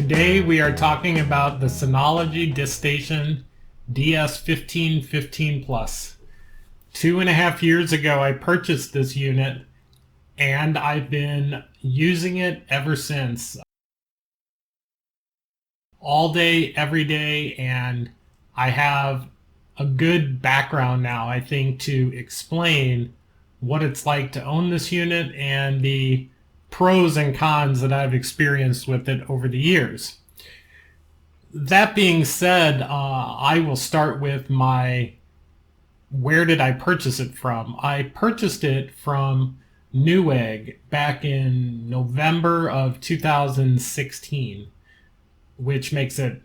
Today we are talking about the Synology DiskStation DS1515 Plus. 2.5 years ago I purchased this unit and I've been using it ever since. All day, every day, and I have a good background now, I think, to explain what it's like to own this unit and the pros and cons that I've experienced with it over the years. That being said, I will start with where did I purchase it from? I purchased it from Newegg back in November of 2016, which makes it,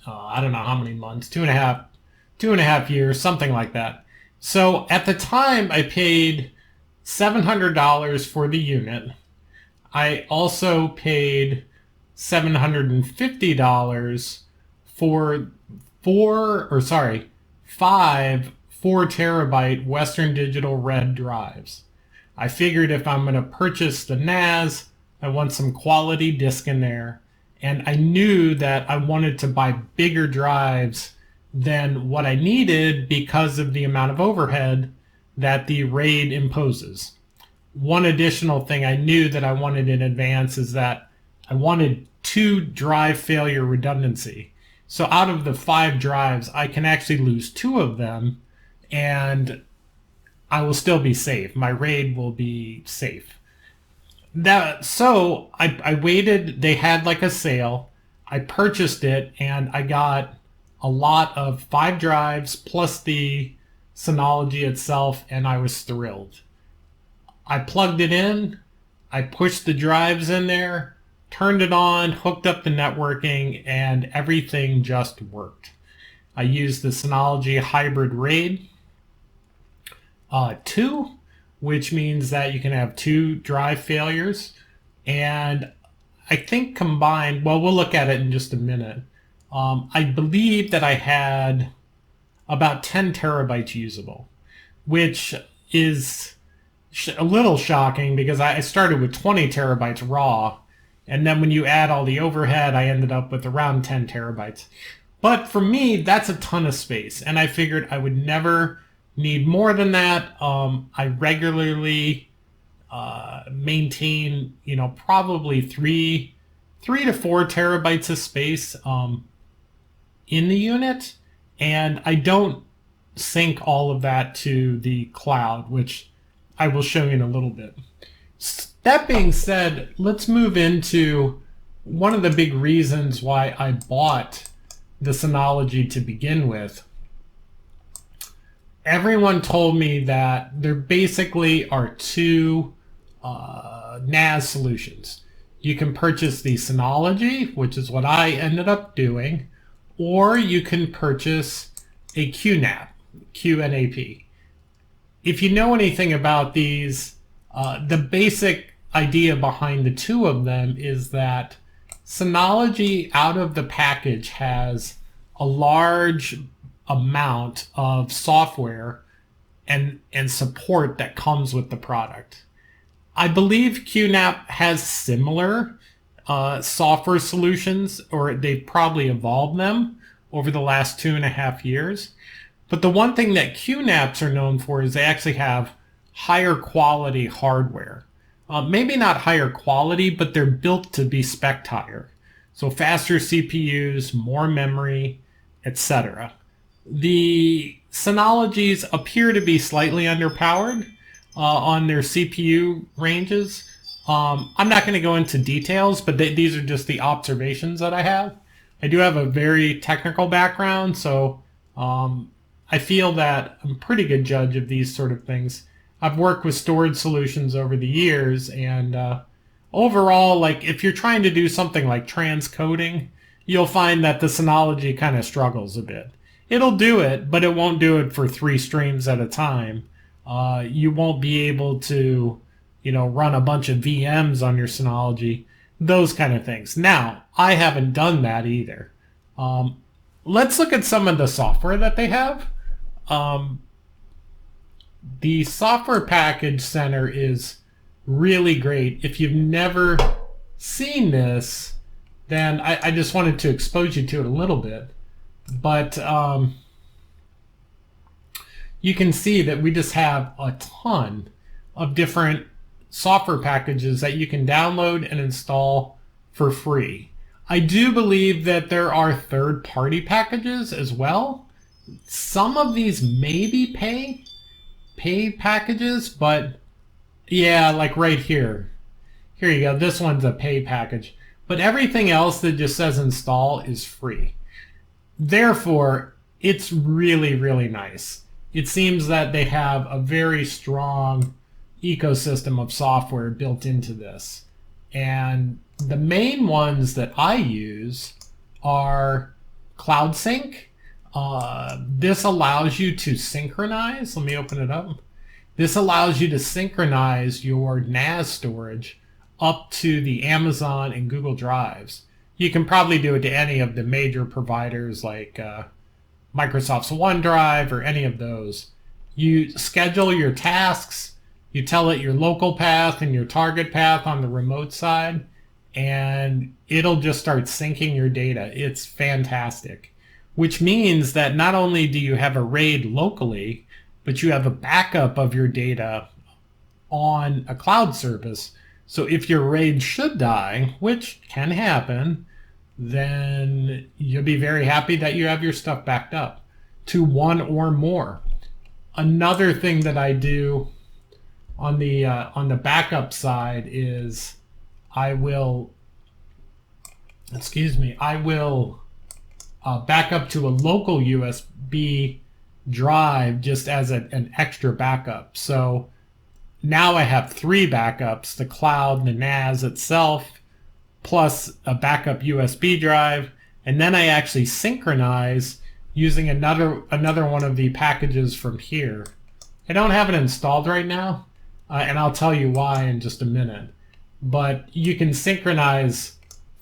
I don't know how many months, two and a half years, something like that. So at the time I paid $700 for the unit. I also paid $750 for five 4 terabyte Western Digital Red drives. I figured if I'm going to purchase the NAS, I want some quality disk in there. And I knew that I wanted to buy bigger drives than what I needed because of the amount of overhead that the RAID imposes. One additional thing I knew that I wanted in advance is that I wanted 2 drive failure redundancy. So out of the 5 drives, I can actually lose 2 of them and I will still be safe. My RAID will be safe. So I waited. They had like a sale. I purchased it and I got a lot of 5 drives plus the Synology itself, and I was thrilled. I plugged it in, I pushed the drives in there, turned it on, hooked up the networking, and everything just worked. I used the Synology Hybrid RAID 2, which means that you can have 2 drive failures. And I think combined, well, we'll look at it in just a minute. I believe that I had about 10 terabytes usable, which is a little shocking because I started with 20 terabytes raw, and then when you add all the overhead, I ended up with around 10 terabytes. But for me, that's a ton of space, and I figured I would never need more than that. I regularly maintain, probably 3 to 4 terabytes of space in the unit, and I don't sync all of that to the cloud, which I will show you in a little bit. That being said, let's move into one of the big reasons why I bought the Synology to begin with. Everyone told me that there basically are 2 NAS solutions. You can purchase the Synology, which is what I ended up doing, or you can purchase a QNAP. If you know anything about these, the basic idea behind the 2 of them is that Synology out of the package has a large amount of software and support that comes with the product. I believe QNAP has similar software solutions, or they've probably evolved them over the last 2.5 years. But the one thing that QNAPs are known for is they actually have higher quality hardware. Maybe not higher quality, but they're built to be spec'd higher. So faster CPUs, more memory, etc. The Synologies appear to be slightly underpowered on their CPU ranges. I'm not going to go into details, but these are just the observations that I have. I do have a very technical background, so I feel that I'm a pretty good judge of these sort of things. I've worked with storage solutions over the years, and overall, like if you're trying to do something like transcoding, you'll find that the Synology kind of struggles a bit. It'll do it, but it won't do it for 3 streams at a time. You won't be able to, run a bunch of VMs on your Synology, those kind of things. Now, I haven't done that either. Let's look at some of the software that they have. The software package center is really great. If you've never seen this, then I just wanted to expose you to it a little bit. But you can see that we just have a ton of different software packages that you can download and install for free. I do believe that there are third-party packages as well. Some of these may be pay packages, but yeah, like right here. Here you go. This one's a pay package. But everything else that just says install is free. Therefore, it's really, really nice. It seems that they have a very strong ecosystem of software built into this. And the main ones that I use are CloudSync. This allows you to synchronize. Let me open it up. This allows you to synchronize your NAS storage up to the Amazon and Google Drives. You can probably do it to any of the major providers like Microsoft's OneDrive or any of those. You schedule your tasks, you tell it your local path and your target path on the remote side, and it'll just start syncing your data. It's fantastic, which means that not only do you have a RAID locally, but you have a backup of your data on a cloud service. So if your RAID should die, which can happen, then you'll be very happy that you have your stuff backed up to one or more. Another thing that I do on the backup side is I will back up to a local USB drive just as an extra backup. So now I have 3 backups: the cloud, the NAS itself, plus a backup USB drive, and then I actually synchronize using another one of the packages from here. I don't have it installed right now, and I'll tell you why in just a minute. But you can synchronize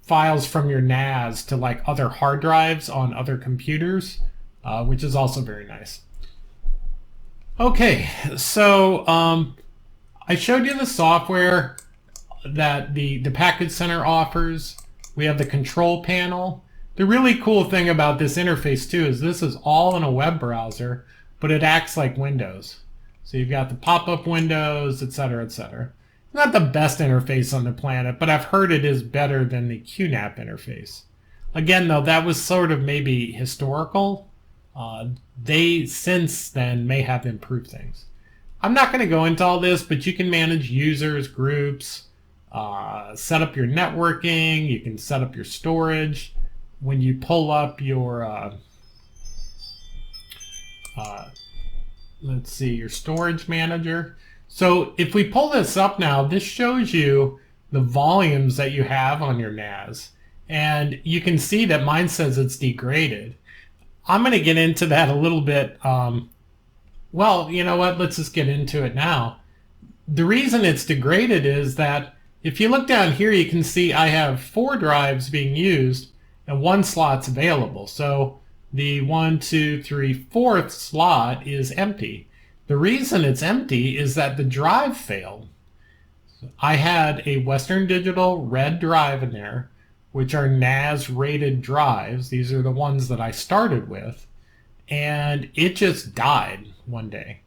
files from your NAS to like other hard drives on other computers, which is also very nice. Okay, so I showed you the software that the Package Center offers. We have the control panel. The really cool thing about this interface too is this is all in a web browser, but it acts like Windows. So you've got the pop-up windows, etc., etc. Not the best interface on the planet, but I've heard it is better than the QNAP interface. Again, though, that was sort of maybe historical. They since then may have improved things. I'm not going to go into all this, but you can manage users, groups, set up your networking, you can set up your storage. When you pull up your, let's see, your storage manager. So if we pull this up now, this shows you the volumes that you have on your NAS. And you can see that mine says it's degraded. I'm going to get into that a little bit. Well, you know what? Let's just get into it now. The reason it's degraded is that if you look down here, you can see I have 4 drives being used and 1 slot's available. So the 1, 2, 3, 4th slot is empty. The reason it's empty is that the drive failed. I had a Western Digital red drive in there, which are NAS rated drives. These are the ones that I started with, and it just died one day.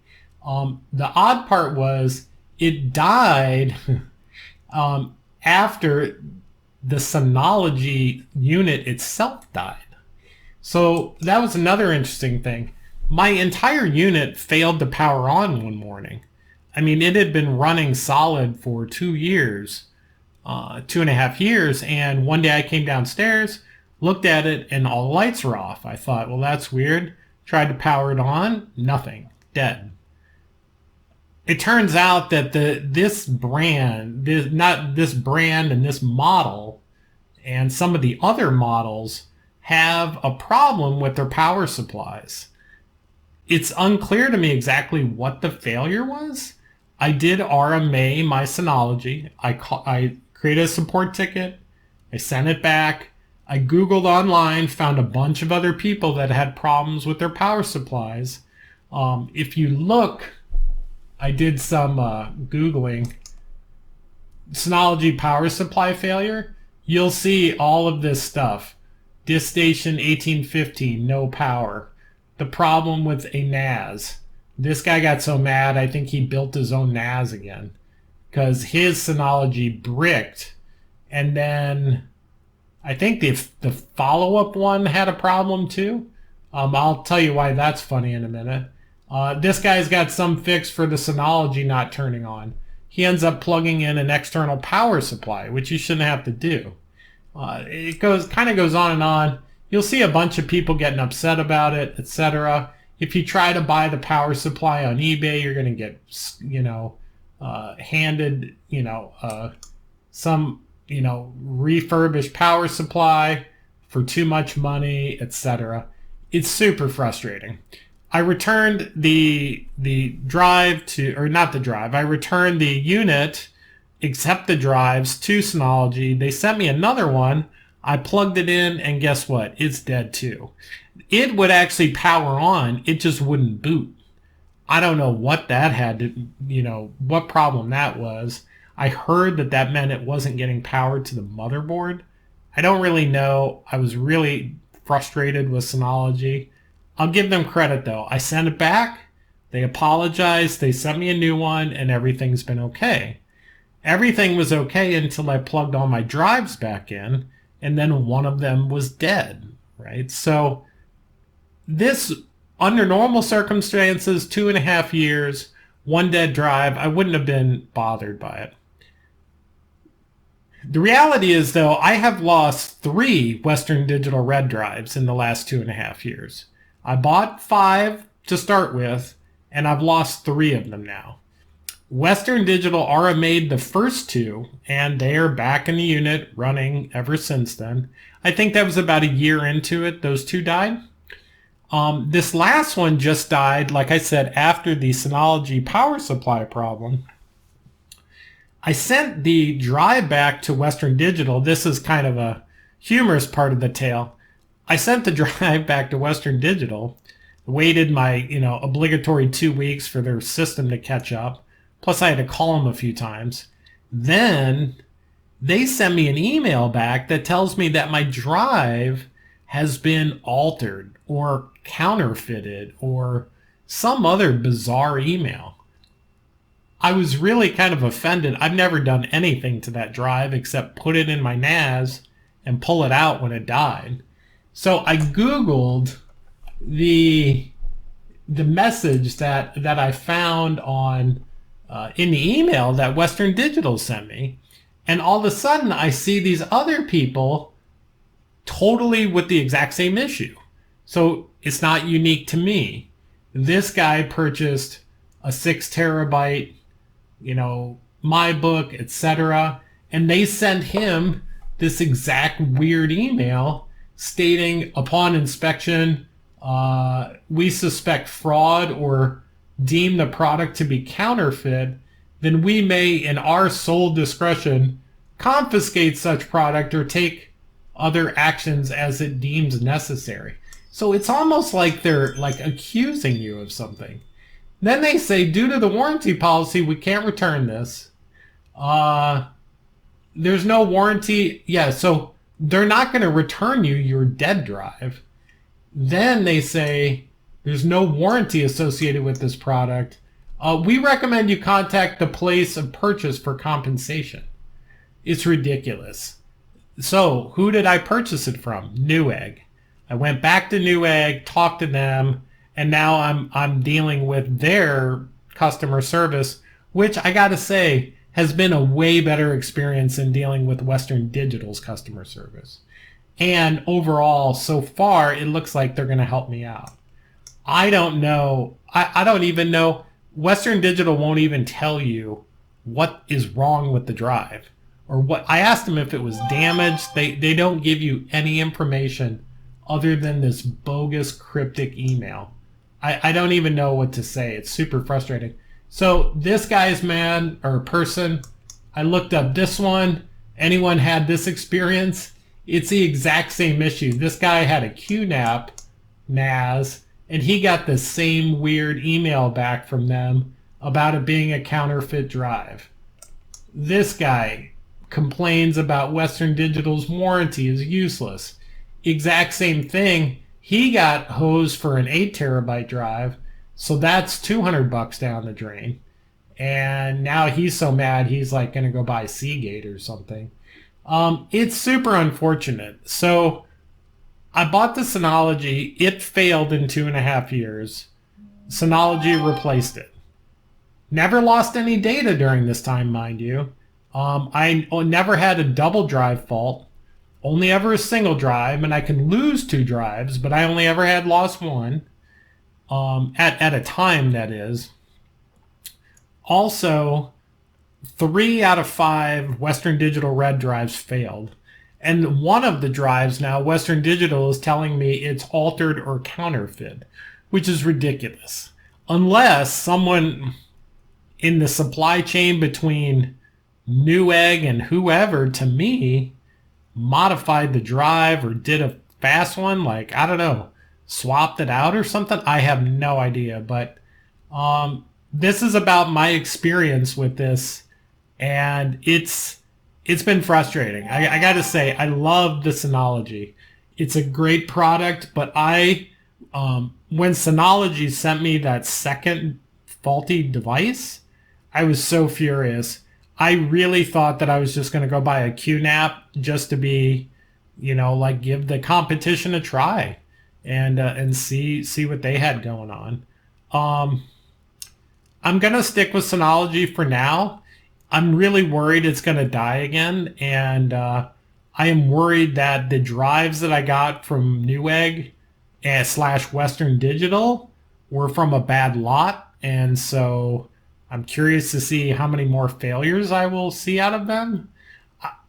The odd part was it died after the Synology unit itself died. So that was another interesting thing. My entire unit failed to power on one morning. I mean, it had been running solid for 2 years, 2.5 years, and one day I came downstairs, looked at it, and all the lights were off. I thought, well, that's weird. Tried to power it on, nothing, dead. It turns out that this brand and this model and some of the other models have a problem with their power supplies. It's unclear to me exactly what the failure was. I did RMA my Synology. I created a support ticket. I sent it back. I Googled online, found a bunch of other people that had problems with their power supplies. If you look, I did some Googling Synology power supply failure. you'll see all of this stuff. Disk station 1815, no power. The problem with a NAS. This guy got so mad, I think he built his own NAS again. Because his Synology bricked. And then I think the follow-up one had a problem too. I'll tell you why that's funny in a minute. This guy's got some fix for the Synology not turning on. He ends up plugging in an external power supply, which you shouldn't have to do. It kind of goes on and on. You'll see a bunch of people getting upset about it, etc. If you try to buy the power supply on eBay, you're going to get, handed, some, refurbished power supply for too much money, etc. It's super frustrating. I returned the drive to, or not the drive, I returned the unit, except the drives, to Synology. They sent me another one. I plugged it in, and guess what? It's dead too. It would actually power on, it just wouldn't boot. I don't know what that had to, what problem that was. I heard that meant it wasn't getting power to the motherboard. I don't really know. I was really frustrated with Synology. I'll give them credit though. I sent it back. They apologized. They sent me a new one, and everything's been okay. Everything was okay until I plugged all my drives back in, and then one of them was dead, right? So this, under normal circumstances, 2.5 years, one dead drive, I wouldn't have been bothered by it. The reality is, though, I have lost 3 Western Digital Red drives in the last 2.5 years. I bought 5 to start with, and I've lost 3 of them now. Western Digital made the first 2, and they are back in the unit running ever since then. I think that was about a year into it, those 2 died. This last one just died, like I said, after the Synology power supply problem. I sent the drive back to Western Digital. This is kind of a humorous part of the tale. I sent the drive back to Western Digital, waited my, obligatory 2 weeks for their system to catch up. Plus I had to call them a few times. Then they sent me an email back that tells me that my drive has been altered or counterfeited or some other bizarre email. I was really kind of offended. I've never done anything to that drive except put it in my NAS and pull it out when it died. So I Googled the message that I found on in the email that Western Digital sent me, and all of a sudden I see these other people totally with the exact same issue. So it's not unique to me. This guy purchased a 6 terabyte, MyBook, etc., and they sent him this exact weird email stating, upon inspection, we suspect fraud or deem the product to be counterfeit, then we may, in our sole discretion, confiscate such product or take other actions as it deems necessary. So it's almost like they're accusing you of something. Then they say, due to the warranty policy, we can't return this. There's no warranty. Yeah, so they're not going to return you your dead drive. Then they say, there's no warranty associated with this product. We recommend you contact the place of purchase for compensation. It's ridiculous. So who did I purchase it from? Newegg. I went back to Newegg, talked to them, and now I'm dealing with their customer service, which I gotta say has been a way better experience than dealing with Western Digital's customer service. And overall, so far, it looks like they're gonna help me out. I don't know. I don't even know. Western Digital won't even tell you what is wrong with the drive. Or what. I asked them if it was damaged. They don't give you any information other than this bogus cryptic email. I don't even know what to say. It's super frustrating. So this guy's man or person, I looked up this one. Anyone had this experience? It's the exact same issue. This guy had a QNAP NAS, and he got the same weird email back from them about it being a counterfeit drive. This guy, complains about Western Digital's warranty is useless. Exact same thing. He got hosed for an 8 terabyte drive, so that's $200 down the drain. And now he's so mad he's like going to go buy Seagate or something. It's super unfortunate. So I bought the Synology. It failed in 2.5 years. Synology replaced it. Never lost any data during this time, mind you. I never had a double drive fault. Only ever a single drive, and I can lose 2 drives, but I only ever had lost 1. At a time, that is. Also, 3 out of 5 Western Digital Red drives failed. And one of the drives now, Western Digital is telling me it's altered or counterfeit, which is ridiculous. Unless someone in the supply chain between Newegg and whoever, to me, modified the drive or did a fast one, like, I don't know, swapped it out or something. I have no idea, but this is about my experience with this, and it's been frustrating. I gotta say, I love the Synology. It's a great product, but when Synology sent me that second faulty device, I was so furious. I really thought that I was just going to go buy a QNAP just to be, like give the competition a try and see what they had going on. I'm going to stick with Synology for now. I'm really worried it's going to die again, and I am worried that the drives that I got from Newegg / Western Digital were from a bad lot, and so I'm curious to see how many more failures I will see out of them.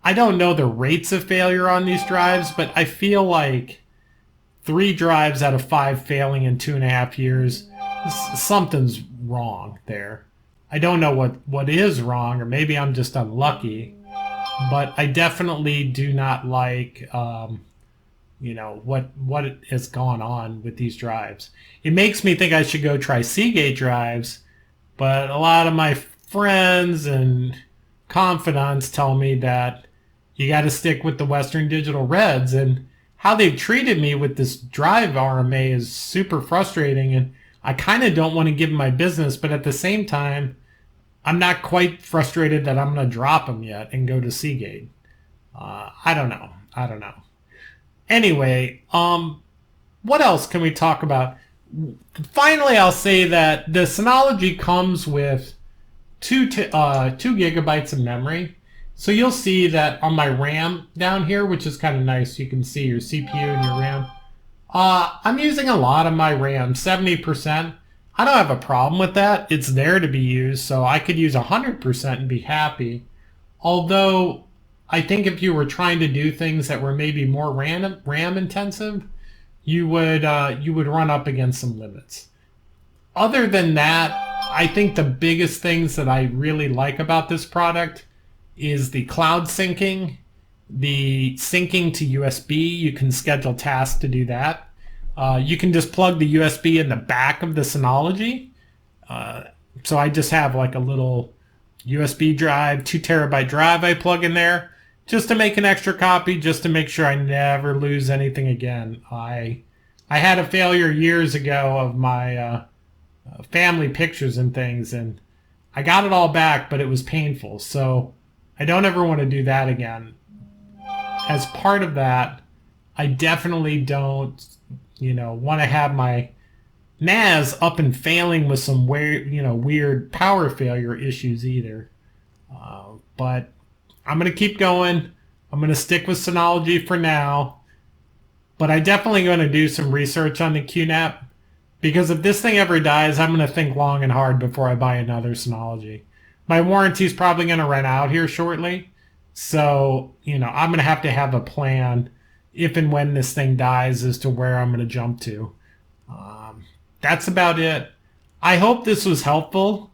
I don't know the rates of failure on these drives, but I feel like 3 drives out of 5 failing in 2.5 years, something's wrong there. I don't know what is wrong, or maybe I'm just unlucky, but I definitely do not like what has gone on with these drives. It makes me think I should go try Seagate drives, but a lot of my friends and confidants tell me that you got to stick with the Western Digital Reds, and how they've treated me with this drive RMA is super frustrating, and I kind of don't want to give them my business, but at the same time, I'm not quite frustrated that I'm going to drop them yet and go to Seagate. I don't know. Anyway, what else can we talk about? Finally, I'll say that the Synology comes with 2 gigabytes of memory. So you'll see that on my RAM down here, which is kind of nice. You can see your CPU and your RAM. I'm using a lot of my RAM, 70%. I don't have a problem with that. It's there to be used, so I could use 100% and be happy. Although, I think if you were trying to do things that were maybe more RAM intensive, you would run up against some limits. Other than that, I think the biggest things that I really like about this product is the cloud syncing, the syncing to USB. You can schedule tasks to do that. You can just plug the USB in the back of the Synology. So I just have like a little USB drive, 2 terabyte drive I plug in there just to make an extra copy, just to make sure I never lose anything again. I had a failure years ago of my family pictures and things, and I got it all back, but it was painful. So I don't ever want to do that again. As part of that, I definitely don't, want to have my NAS up and failing with some weird power failure issues either. But I'm going to keep going. I'm going to stick with Synology for now. But I definitely going to do some research on the QNAP, because if this thing ever dies, I'm going to think long and hard before I buy another Synology. My warranty is probably going to run out here shortly. So, I'm going to have a plan if and when this thing dies as to where I'm going to jump to. That's about it. I hope this was helpful.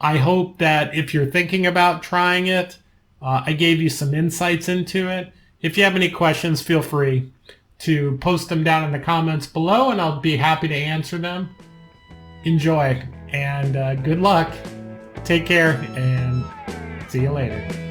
I hope that if you're thinking about trying it, I gave you some insights into it. If you have any questions, feel free to post them down in the comments below, and I'll be happy to answer them. Enjoy, and good luck. Take care, and see you later.